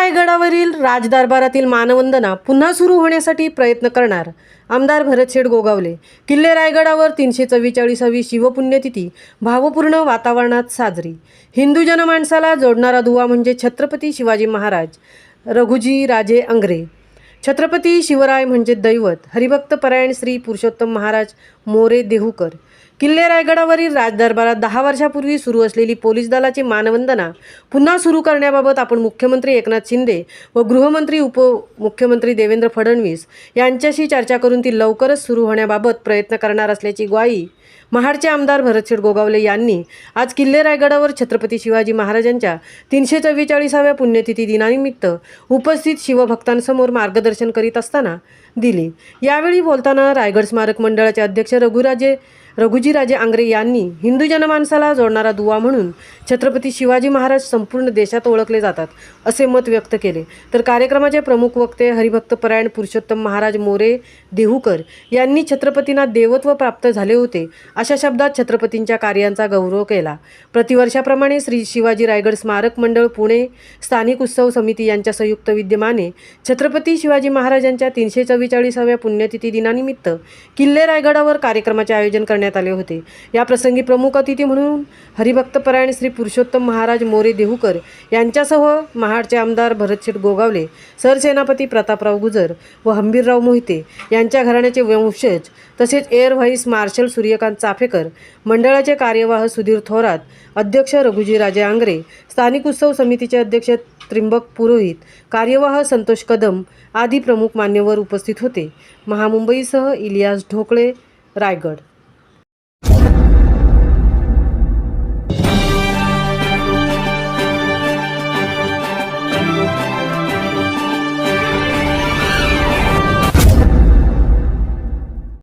रायगडावरील राजदरबारातील मानवंदना पुन्हा सुरू होण्यासाठी प्रयत्न करणार आमदार भरतशेठ गोगावले। किल्ले रायगडावर 344वी शिवपुण्यतिथी भावपूर्ण वातावरणात साजरी। हिंदू जनमानसाला जोडणारा दुवा म्हणजे छत्रपती शिवाजी महाराज, रघुजी राजे आंग्रे। छत्रपती शिवराय म्हणजे दैवत, हरिभक्त परायण श्री पुरुषोत्तम महाराज मोरे देहूकर। किल्ले रायगडावरील राजदरबारात 10 वर्षापूर्वी सुरू असलेली पोलीस दलाची मानवंदना पुन्हा सुरू करण्याबाबत आपण मुख्यमंत्री एकनाथ शिंदे व गृहमंत्री उपमुख्यमंत्री देवेंद्र फडणवीस यांच्याशी चर्चा करून ती लवकरच सुरू होण्याबाबत प्रयत्न करणार असल्याची ग्वाही महाडचे आमदार भरतशेठ गोगावले यांनी आज किल्ले रायगडावर छत्रपती शिवाजी महाराजांच्या 344व्या पुण्यतिथी दिनानिमित्त उपस्थित शिवभक्तांसमोर मार्गदर्शन करीत असताना दिली। यावेळी बोलताना रायगड स्मारक मंडळाचे अध्यक्ष रघुजी राजे आंग्रे यांनी हिंदू जनमानसाला जोडणारा दुवा म्हणून छत्रपती शिवाजी महाराज संपूर्ण देशात ओळखले जातात असे मत व्यक्त केले। तर कार्यक्रमाचे प्रमुख वक्ते हरिभक्त परायण पुरुषोत्तम महाराज मोरे देहूकर यांनी छत्रपतींना देवत्व प्राप्त झाले होते अशा शब्दात छत्रपतींच्या कार्यांचा गौरव केला। प्रतिवर्षाप्रमाणे श्री शिवाजी रायगड स्मारक मंडळ पुणे स्थानिक उत्सव समिती यांच्या संयुक्त विद्यमाने छत्रपती शिवाजी महाराजांच्या 344व्या पुण्यतिथी दिनानिमित्त किल्ले रायगडावर कार्यक्रमाचे आयोजन करण्यात आले होते। या प्रसंगी प्रमुख अतिथी म्हणून हरिभक्त परायण श्री पुरुषोत्तम महाराज मोरे देहूकर यांच्यासह महाडचे आमदार भरतशेठ गोगावले, सरसेनापती प्रतापराव गुजर व हंबीरराव मोहिते यांच्या घराण्याचे वंशज तसेच air vice marshal Suryakant Chaphekar, मंडळाचे कार्यवाह सुधीर थोरात, अध्यक्ष रघुजी राजे आंग्रे, स्थानिक उत्सव समितीचे अध्यक्ष त्रिंबक पुरोहित, कार्यवाह संतोष कदम आदी प्रमुख मान्यवर उपस्थित होते। महामुंबईसह इलियास ढोकळे, रायगड।